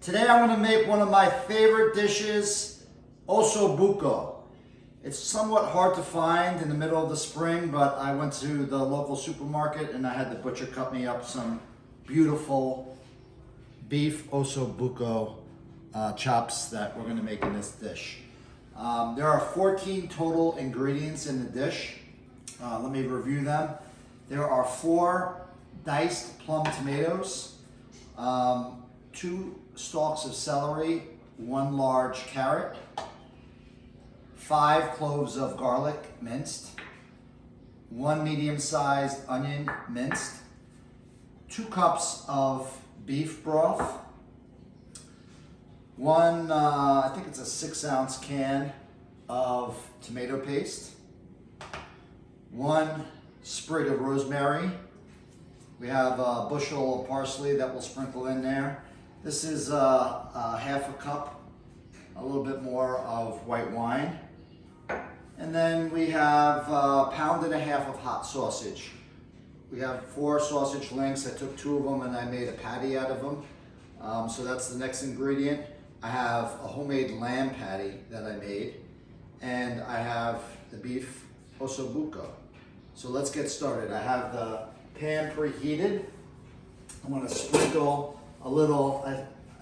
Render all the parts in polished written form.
Today I'm going to make one of my favorite dishes, Ossobuco. It's somewhat hard to find in the middle of the spring, but I went to the local supermarket and I had the butcher cut me up some beautiful beef Ossobuco chops that we're going to make in this dish. There are 14 total ingredients in the dish. Let me review them. There are 4 diced plum tomatoes, 2 stalks of celery, 1 large carrot, 5 cloves of garlic minced, 1 medium-sized onion minced, 2 cups of beef broth, 1, I think it's a 6-ounce can of tomato paste, 1 sprig of rosemary. We have a bushel of parsley that we'll sprinkle in there. This is half a cup, a little bit more of white wine. And then we have a pound and a half of hot sausage. We have 4 sausage links. I took 2 of them and I made a patty out of them. So that's the next ingredient. I have a homemade lamb patty that I made. And I have the beef Ossobuco. So let's get started. I have the pan preheated. I'm going to sprinkle a little,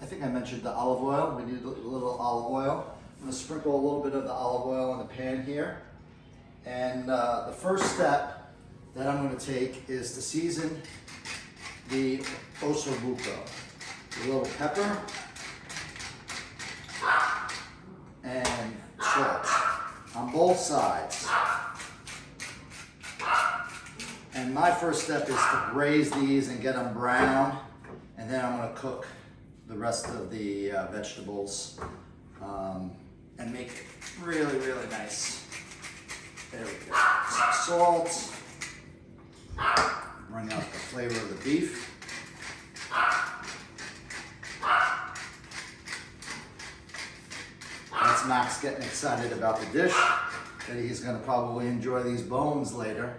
I think I mentioned the olive oil. We need a little olive oil. I'm going to sprinkle a little bit of the olive oil in the pan here. And the first step that I'm going to take is to season the Ossobuco. A little pepper and salt on both sides. And my first step is to braise these and get them brown. And then I'm going to cook the rest of the vegetables and make it really, really nice. There we go. Some salt. Bring out the flavor of the beef. That's Max getting excited about the dish. That he's going to probably enjoy these bones later.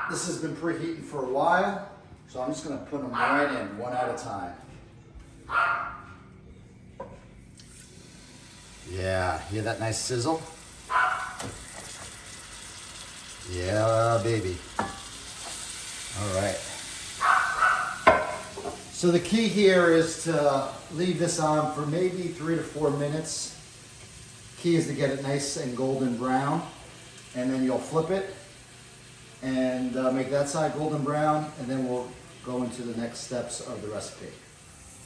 This has been preheating for a while. So I'm just going to put them right in, one at a time. Yeah, hear that nice sizzle? Yeah, baby. All right. So the key here is to leave this on for maybe 3 to 4 minutes. Key is to get it nice and golden brown, and then you'll flip it and make that side golden brown, and then we'll go into the next steps of the recipe.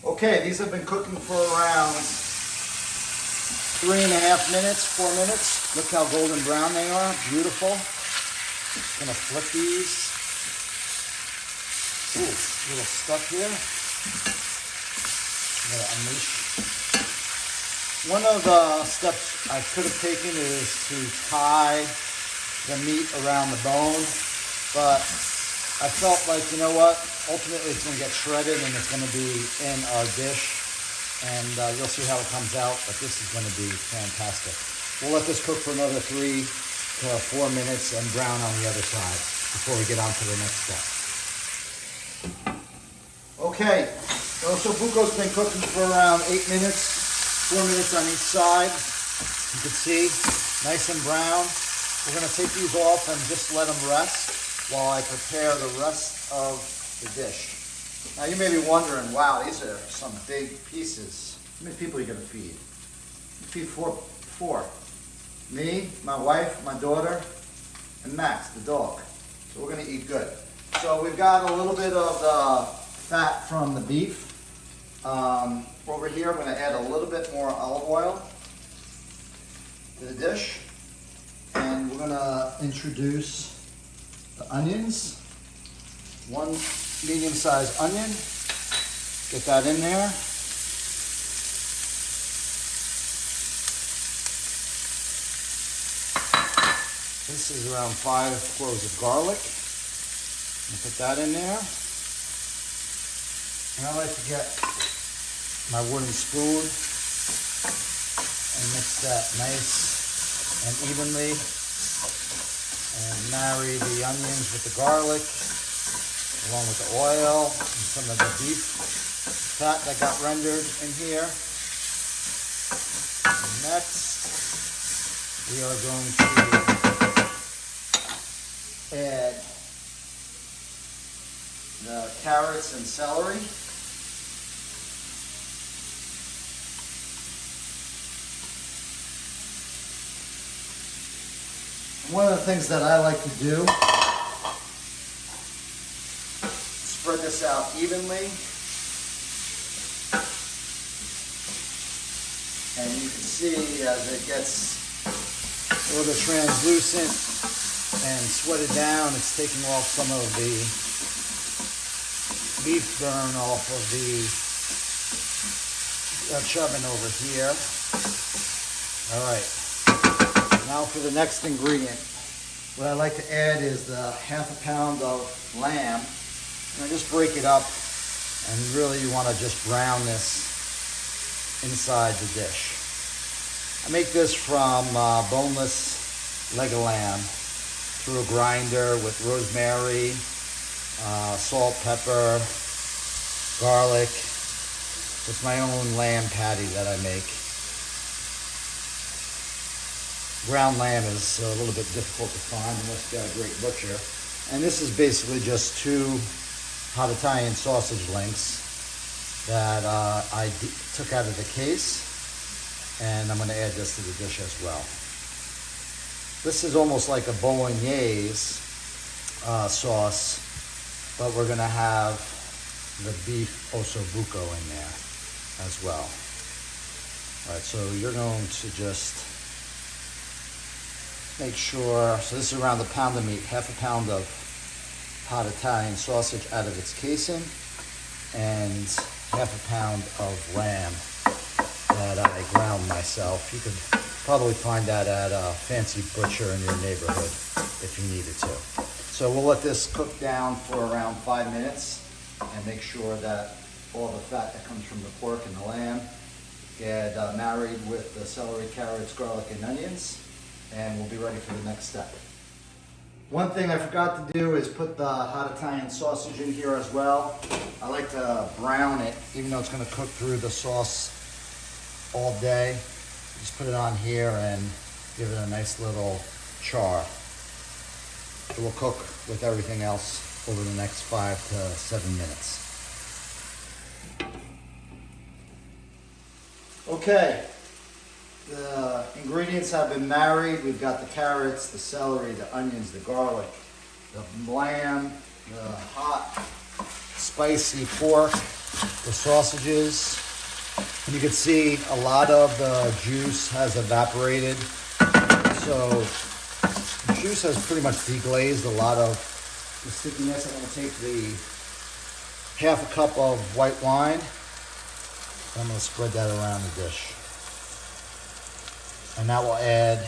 Okay, these have been cooking for around 3.5 minutes, 4 minutes. Look how golden brown they are, beautiful. Just gonna flip these. Ooh, a little stuck here. I'm gonna unleash. One of the steps I could have taken is to tie the meat around the bone, but I felt like, you know what, ultimately it's going to get shredded and it's going to be in our dish, and you'll see how it comes out, but this is going to be fantastic. We'll let this cook for another 3 to 4 minutes and brown on the other side before we get on to the next step. Okay, the Ossobuco's been cooking for around 8 minutes, 4 minutes on each side. You can see, nice and brown. We're going to take these off and just let them rest while I prepare the rest of the dish. Now you may be wondering, wow, these are some big pieces. How many people are you going to feed? You feed 4. Me, my wife, my daughter, and Max, the dog. So we're going to eat good. So we've got a little bit of the fat from the beef. Over here, I'm going to add a little bit more olive oil to the dish. And we're going to introduce the onions. 1 medium-sized onion. Get that in there. This is around 5 cloves of garlic. Put that in there. And I like to get my wooden spoon and mix that nice and evenly, and marry the onions with the garlic along with the oil and some of the beef. fat that got rendered in here. And next, we are going to add the carrots and celery. One of the things that I like to do, spread this out evenly. And you can see as it gets a little bit translucent and sweated down, it's taking off some of the beef burn off of the chubbin over here. All right. Now for the next ingredient. What I like to add is the half a pound of lamb. And I just break it up, and really you want to just brown this inside the dish. I make this from boneless leg of lamb through a grinder with rosemary, salt, pepper, garlic. It's my own lamb patty that I make. Ground lamb is a little bit difficult to find unless you've got a great butcher. And this is basically just 2 hot Italian sausage links that I took out of the case, and I'm going to add this to the dish as well. This is almost like a bolognese sauce, but we're going to have the beef ossobuco in there as well. All right, so you're going to just make sure, so this is around a pound of meat, half a pound of hot Italian sausage out of its casing, and half a pound of lamb that I ground myself. You could probably find that at a fancy butcher in your neighborhood if you needed to. So we'll let this cook down for around 5 minutes and make sure that all the fat that comes from the pork and the lamb get married with the celery, carrots, garlic, and onions, and we'll be ready for the next step. One thing I forgot to do is put the hot Italian sausage in here as well. I like to brown it, even though it's going to cook through the sauce all day. Just put it on here and give it a nice little char. It will cook with everything else over the next 5 to 7 minutes. Okay, the ingredients have been married. We've got the carrots, the celery, the onions, the garlic, the lamb, the hot, spicy pork, the sausages. And you can see a lot of the juice has evaporated. So the juice has pretty much deglazed a lot of the stickiness. I'm going to take the half a cup of white wine. I'm going to spread that around the dish. And that will add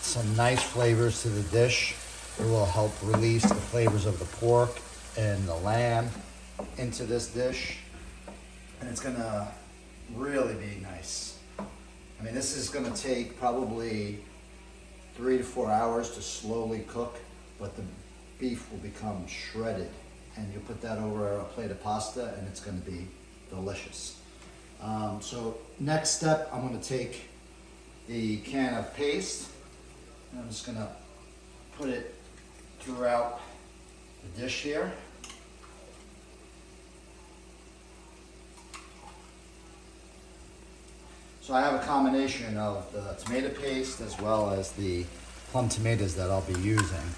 some nice flavors to the dish. It will help release the flavors of the pork and the lamb into this dish. And it's going to really be nice. I mean, this is going to take probably 3 to 4 hours to slowly cook, but the beef will become shredded. And you put that over a plate of pasta and it's going to be delicious. So next step, I'm going to take the can of paste and I'm just going to put it throughout the dish here. So I have a combination of the tomato paste as well as the plum tomatoes that I'll be using.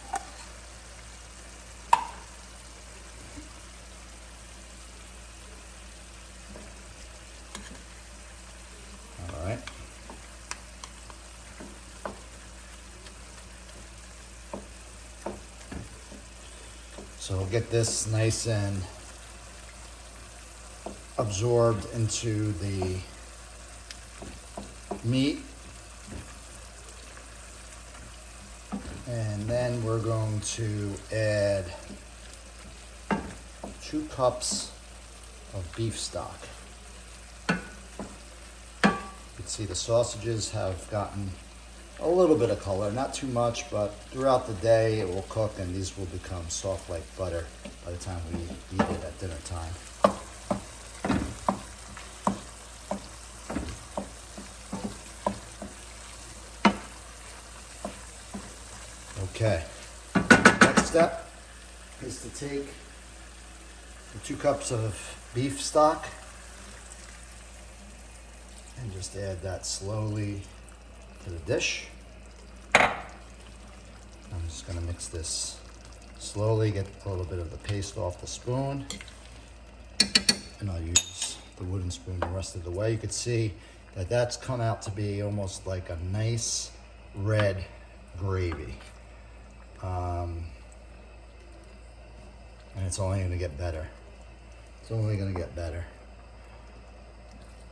All right. So we'll get this nice and absorbed into the meat. And then we're going to add 2 cups of beef stock. You can see the sausages have gotten a little bit of color, not too much, but throughout the day it will cook and these will become soft like butter by the time we eat it at dinner time. Okay, next step is to take the 2 cups of beef stock and just add that slowly to the dish. I'm just going to mix this slowly, get a little bit of the paste off the spoon, and I'll use the wooden spoon the rest of the way. You can see that that's come out to be almost like a nice red gravy. And it's only going to get better. It's only going to get better.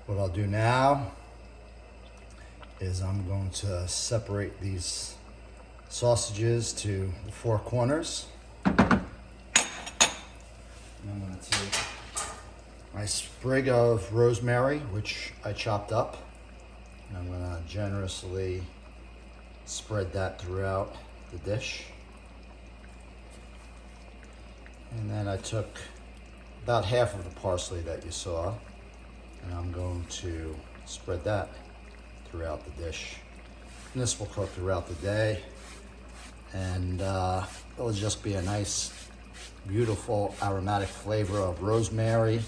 What I'll do now is I'm going to separate these sausages to the 4 corners. And I'm going to take my sprig of rosemary, which I chopped up, and I'm going to generously spread that throughout the dish. And then I took about half of the parsley that you saw, and I'm going to spread that throughout the dish. And this will cook throughout the day, and it'll just be a nice, beautiful aromatic flavor of rosemary,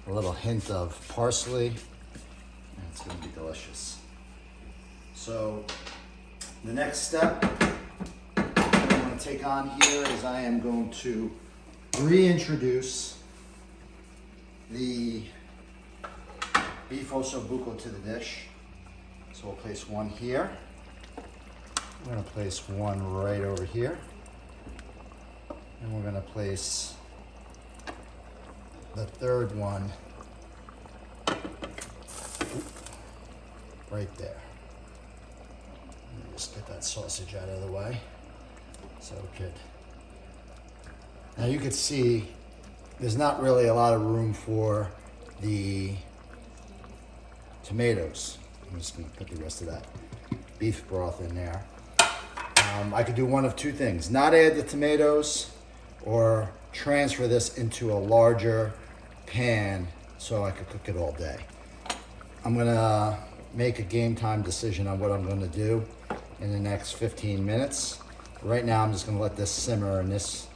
a little hint of parsley, and it's going to be delicious. So the next step that I'm going to take on here is I am going to reintroduce the beef ossobuco to the dish. So we'll place one here. We're going to place one right over here. And we're going to place the third one right there. Let me just get that sausage out of the way so good. Now you can see there's not really a lot of room for the tomatoes. I'm just going to put the rest of that beef broth in there. I could do one of 2 things: not add the tomatoes, or transfer this into a larger pan so I could cook it all day. I'm going to make a game time decision on what I'm going to do in the next 15 minutes. Right now I'm just going to let this simmer in this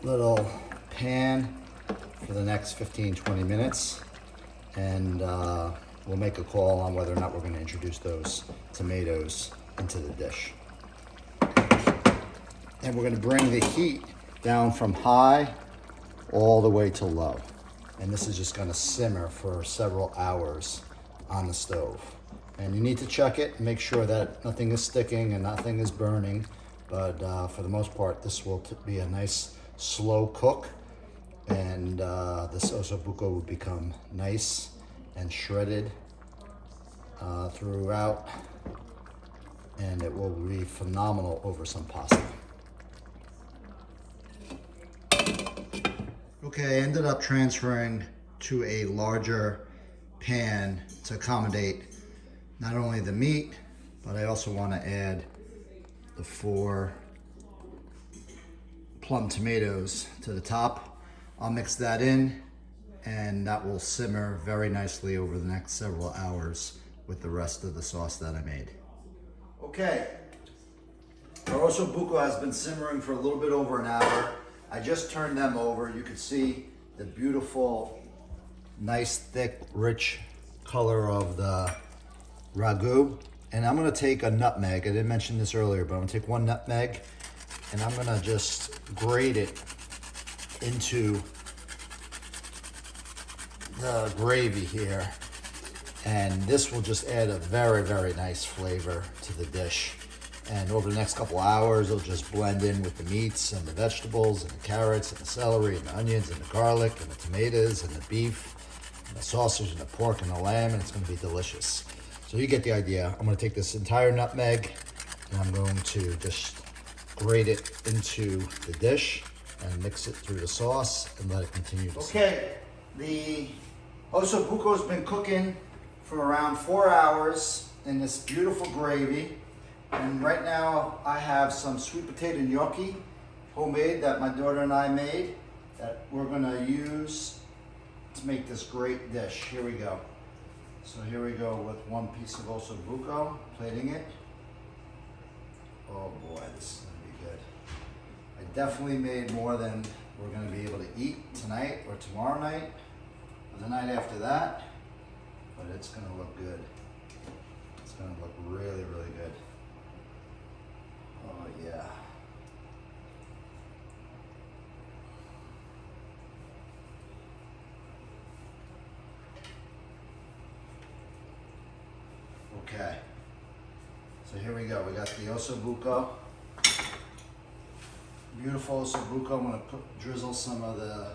little pan for the next 15-20 minutes, and we'll make a call on whether or not we're going to introduce those tomatoes into the dish. And we're going to bring the heat down from high all the way to low, and this is just going to simmer for several hours on the stove. And you need to check it and make sure that nothing is sticking and nothing is burning, but for the most part this will be a nice slow cook, and this ossobuco will become nice and shredded throughout, and it will be phenomenal over some pasta. Okay, I ended up transferring to a larger pan to accommodate not only the meat, but I also want to add the 4 plum tomatoes to the top. I'll mix that in, and that will simmer very nicely over the next several hours with the rest of the sauce that I made. Okay, our ossobuco has been simmering for a little bit over an hour. I just turned them over. You can see the beautiful, nice, thick, rich color of the ragu. And I'm gonna take a nutmeg. I didn't mention this earlier, but I'm gonna take 1 nutmeg, and I'm gonna just grate it into the gravy here. And this will just add a very, very nice flavor to the dish. And over the next couple hours, it'll just blend in with the meats and the vegetables and the carrots and the celery and the onions and the garlic and the tomatoes and the beef and the sausage and the pork and the lamb, and it's gonna be delicious. So you get the idea. I'm gonna take this entire nutmeg and I'm going to just grate it into the dish and mix it through the sauce and let it continue to simmer. Okay, the ossobuco has been cooking for around 4 hours in this beautiful gravy. And right now I have some sweet potato gnocchi, homemade, that my daughter and I made, that we're gonna use to make this great dish. Here we go. So here we go with 1 piece of ossobuco, plating it. Oh boy, this is gonna be good. I definitely made more than we're gonna be able to eat tonight or tomorrow night or the night after that, but it's gonna look good. It's gonna look really, really good. Oh yeah. Okay. So here we go. We got the Ossobuco. Beautiful Ossobuco. I'm gonna drizzle some of the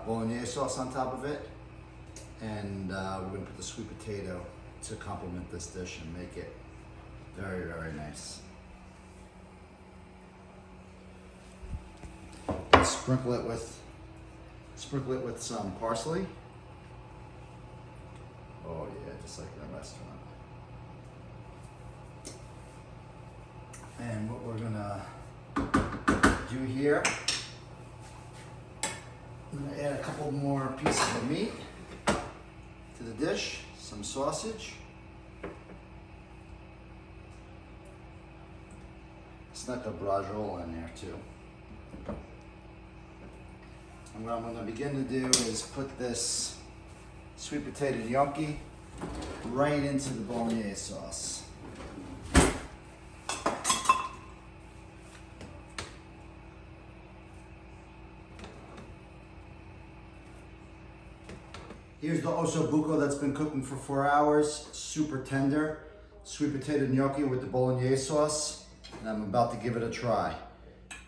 bolognese sauce on top of it, and we're gonna put the sweet potato to complement this dish and make it very, very nice. Sprinkle it with some parsley. Oh yeah, just like in a restaurant. And what we're gonna do here, I'm gonna add a couple more pieces of meat to the dish, some sausage. Snuck a braciole in there too. And what I'm going to begin to do is put this sweet potato gnocchi right into the bolognese sauce. Here's the Ossobuco that's been cooking for 4 hours, super tender. Sweet potato gnocchi with the bolognese sauce, and I'm about to give it a try.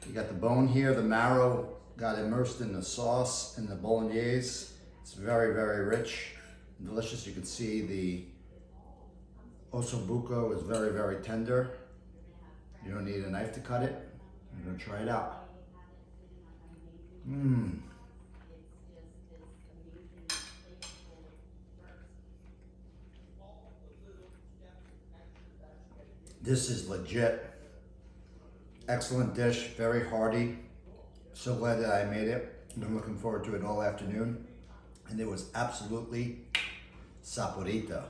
You got the bone here, the marrow got immersed in the sauce and the bolognese. It's very, very rich and delicious. You can see the Ossobuco is very, very tender. You don't need a knife to cut it. I'm gonna try it out. This is legit. Excellent dish, very hearty. So glad that I made it. I've been looking forward to it all afternoon. And it was absolutely saporito.